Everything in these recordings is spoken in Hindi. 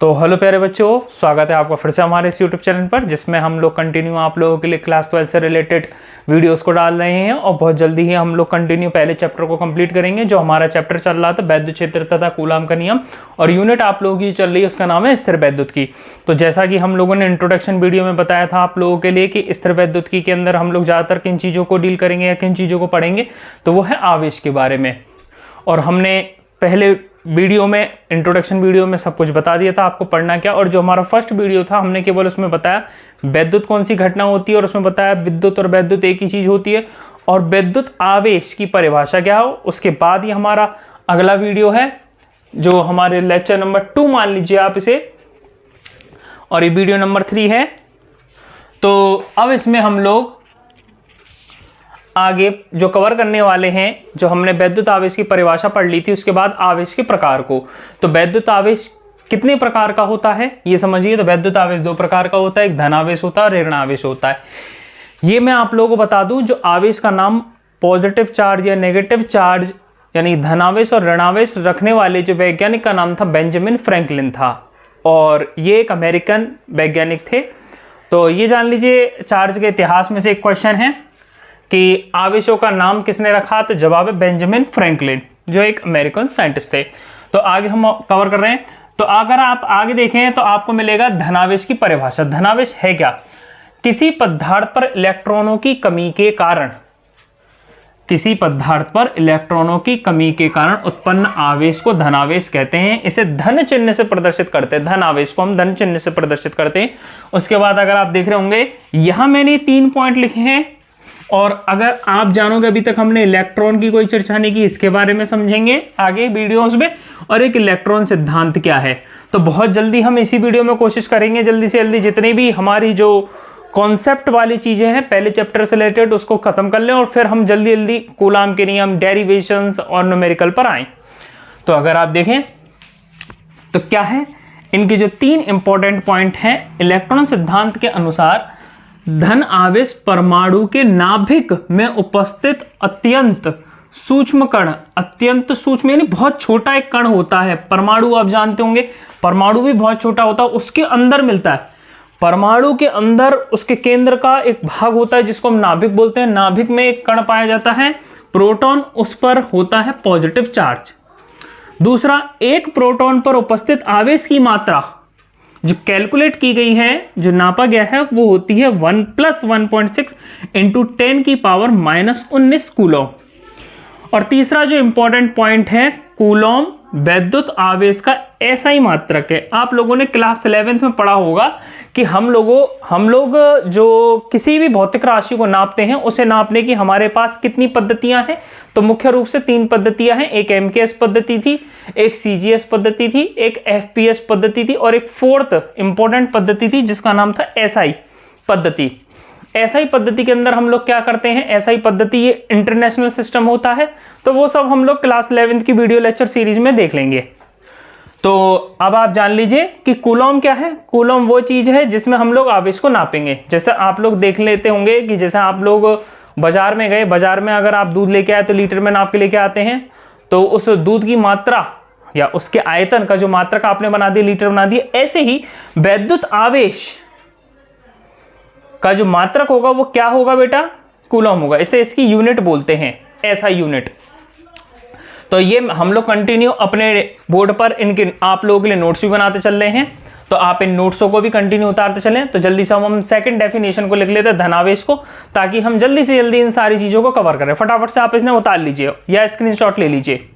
तो हेलो प्यारे बच्चों, स्वागत है आपका फिर से हमारे इस यूट्यूब चैनल पर, जिसमें हम लोग कंटिन्यू आप लोगों के लिए क्लास 12 से रिलेटेड वीडियोस को डाल रहे हैं। और बहुत जल्दी ही हम लोग कंटिन्यू पहले चैप्टर को कंप्लीट करेंगे। जो हमारा चैप्टर चल रहा था वैद्युत क्षेत्र तथा कूलाम का नियम, और यूनिट आप लोगों की चल रही है उसका नाम है स्थिर वैद्युत की। तो जैसा कि हम लोगों ने इंट्रोडक्शन वीडियो में बताया था आप लोगों के लिए कि स्थिर वैद्युत की के अंदर हम लोग ज़्यादातर किन चीज़ों को डील करेंगे या किन चीज़ों को पढ़ेंगे, तो वो है आवेश के बारे में। और हमने पहले वीडियो में इंट्रोडक्शन वीडियो में सब कुछ बता दिया था आपको पढ़ना क्या। और जो हमारा फर्स्ट वीडियो था हमने केवल उसमें बताया वैद्युत कौन सी घटना होती है, और उसमें बताया विद्युत और वैद्युत एक ही चीज होती है, और वैद्युत आवेश की परिभाषा क्या हो। उसके बाद ही हमारा अगला वीडियो है जो हमारे लेक्चर नंबर 2 मान लीजिए आप इसे, और ये वीडियो नंबर 3 है। तो अब इसमें हम लोग आगे जो कवर करने वाले हैं, जो हमने वैद्युत आवेश की परिभाषा पढ़ ली थी, उसके बाद आवेश के प्रकार को। तो वैद्युत आवेश कितने प्रकार का होता है ये समझिए। तो वैद्युत आवेश 2 प्रकार का होता है, एक धन आवेश होता है और ऋण आवेश होता है। ये मैं आप लोगों को बता दूं, जो आवेश का नाम पॉजिटिव चार्ज या नेगेटिव चार्ज यानी धन आवेश और ऋण आवेश रखने वाले जो वैज्ञानिक का नाम था बेंजामिन फ्रैंकलिन था, और ये एक अमेरिकन वैज्ञानिक थे। तो ये जान लीजिए, चार्ज के इतिहास में से एक क्वेश्चन है कि आवेशों का नाम किसने रखा, तो जवाब है बेंजामिन फ्रैंकलिन, जो एक अमेरिकन साइंटिस्ट थे। तो आगे हम कवर कर रहे हैं। तो अगर आप आगे देखें तो आपको मिलेगा धनावेश की परिभाषा। धनावेश है क्या? किसी पदार्थ पर इलेक्ट्रॉनों की कमी के कारण, किसी पदार्थ पर इलेक्ट्रॉनों की कमी के कारण उत्पन्न आवेश को धनावेश कहते हैं। इसे धन चिन्ह से प्रदर्शित करते हैं। धन आवेश को हम धन चिन्ह से प्रदर्शित करते हैं। उसके बाद अगर आप देख रहे होंगे, यहां मैंने 3 पॉइंट लिखे हैं, और अगर आप जानोगे अभी तक हमने इलेक्ट्रॉन की कोई चर्चा नहीं की, इसके बारे में समझेंगे आगे वीडियोस में, और एक इलेक्ट्रॉन सिद्धांत क्या है। तो बहुत जल्दी हम इसी वीडियो में कोशिश करेंगे जल्दी से जल्दी जितनी भी हमारी जो कॉन्सेप्ट वाली चीजें हैं पहले चैप्टर से रिलेटेड उसको खत्म कर लें, और फिर हम जल्दी जल्दी कूलाम के नियम, डेरिवेशंस और न्यूमेरिकल पर आए। तो अगर आप देखें तो क्या है, इनके जो 3 इंपॉर्टेंट पॉइंट हैं। इलेक्ट्रॉन सिद्धांत के अनुसार धन आवेश परमाणु के नाभिक में उपस्थित अत्यंत सूक्ष्म कण, अत्यंत सूक्ष्म यानी बहुत छोटा एक कण होता है। परमाणु आप जानते होंगे, परमाणु भी बहुत छोटा होता है, उसके अंदर मिलता है। परमाणु के अंदर उसके केंद्र का एक भाग होता है जिसको हम नाभिक बोलते हैं। नाभिक में एक कण पाया जाता है प्रोटॉन, उस पर होता है पॉजिटिव चार्ज। दूसरा, एक प्रोटॉन पर उपस्थित आवेश की मात्रा जो कैलकुलेट की गई है, जो नापा गया है, वो होती है 1 + 1.6 × 10⁻⁻19 कूलॉम। और तीसरा जो इंपॉर्टेंट पॉइंट है, कूलॉम वैद्युत आवेश का SI मात्रक है। आप लोगों ने क्लास 11th में पढ़ा होगा कि हम लोग जो किसी भी भौतिक राशि को नापते हैं, उसे नापने की हमारे पास कितनी पद्धतियां हैं। तो मुख्य रूप से 3 पद्धतियां हैं। एक MKS पद्धति थी, एक CGS पद्धति थी, एक FPS पद्धति थी, और एक 4th इंपॉर्टेंट पद्धति थी जिसका नाम था SI पद्धति। SI पद्धति के अंदर हम लोग क्या करते हैं, SI पद्धति ये इंटरनेशनल सिस्टम होता है। तो वो सब हम लोग क्लास 11th की वीडियो लेक्चर सीरीज में देख लेंगे। तो अब आप जान लीजिए कि कूलॉम क्या है। कूलॉम वो चीज है जिसमें हम लोग आवेश को नापेंगे। जैसे आप लोग देख लेते होंगे कि जैसे आप लोग बाजार में गए, बाजार में अगर आप दूध लेके आए तो लीटर में नाप के लेके आते हैं, तो उस दूध की मात्रा या उसके आयतन का जो मात्रक आपने बना दी, लीटर बना दिए। ऐसे ही वैद्युत आवेश का जो मात्रक होगा वो क्या होगा बेटा, कूलॉम होगा। इसे इसकी यूनिट बोलते हैं, SI यूनिट। तो ये हम लोग कंटिन्यू अपने बोर्ड पर इनके आप लोगों के लिए नोट्स भी बनाते चल रहे हैं। तो आप इन नोट्सों को भी कंटिन्यू उतारते चलें। तो जल्दी से हम सेकंड डेफिनेशन को लिख लेते हैं, धनावेश को, ताकि हम जल्दी से जल्दी इन सारी चीजों को कवर करें। फटाफट से आप इसने उतार लीजिए या स्क्रीनशॉट ले लीजिए।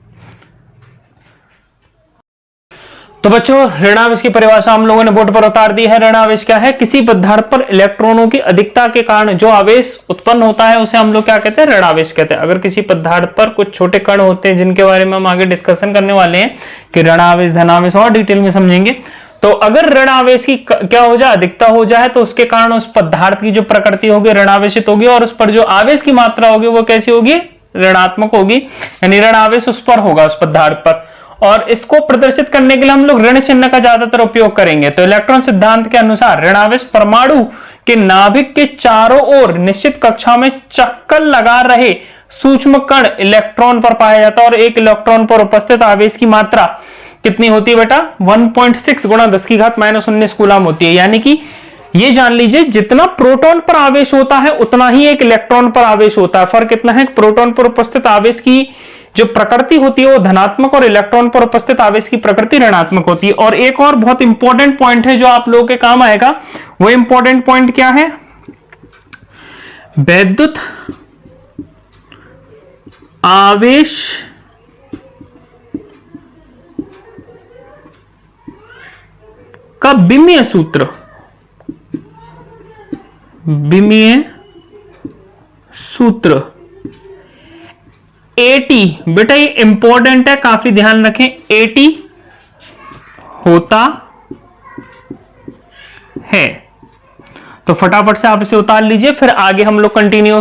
तो बच्चों, ऋणावेश की परिभाषा हम लोगों ने बोर्ड पर उतार दी है। ऋणावेश क्या है? किसी पदार्थ पर इलेक्ट्रॉनों की अधिकता के कारण जो आवेश उत्पन्न होता है उसे हम लोग क्या कहते हैं, ऋणावेश कहते हैं। अगर किसी पदार्थ पर कुछ छोटे कण होते हैं जिनके बारे में हम आगे डिस्कशन करने वाले हैं कि ऋणावेश, धनावेश और डिटेल में समझेंगे। तो अगर ऋणावेश की क्या हो जाए, अधिकता हो जाए, तो उसके कारण उस पदार्थ की जो प्रकृति होगी ऋणावेशित होगी, और उस पर जो आवेश की मात्रा होगी वो कैसी होगी, ऋणात्मक होगी, यानी ऋणावेश उस पर होगा, उस पदार्थ पर। और इसको प्रदर्शित करने के लिए हम लोग ऋण चिन्ह का ज्यादातर उपयोग करेंगे। तो इलेक्ट्रॉन सिद्धांत के अनुसार ऋणावेश परमाणु के नाभिक के चारों ओर निश्चित कक्षा में चक्कर लगा रहे सूक्ष्म कण इलेक्ट्रॉन पर पाया जाता है, और एक इलेक्ट्रॉन पर उपस्थित आवेश की मात्रा कितनी होती है बेटा? 1.6 गुणा 10 की घात -19 कूलम होती है। यानी कि ये जान लीजिए जितना प्रोटॉन पर आवेश होता है उतना ही एक इलेक्ट्रॉन पर आवेश होता है। फर्क कितना है? प्रोटॉन पर उपस्थित आवेश की जो प्रकृति होती है वो धनात्मक और इलेक्ट्रॉन पर उपस्थित आवेश की प्रकृति ऋणात्मक होती है। और एक और बहुत इंपॉर्टेंट पॉइंट है जो आप लोगों के काम आएगा, वो इंपॉर्टेंट पॉइंट क्या है? वैद्युत आवेश का विमीय सूत्र। विमीय सूत्र AT, बेटा ये इंपॉर्टेंट है, काफी ध्यान रखें। AT होता है, तो फटाफट से आप इसे उतार लीजिए, फिर आगे हम लोग कंटिन्यू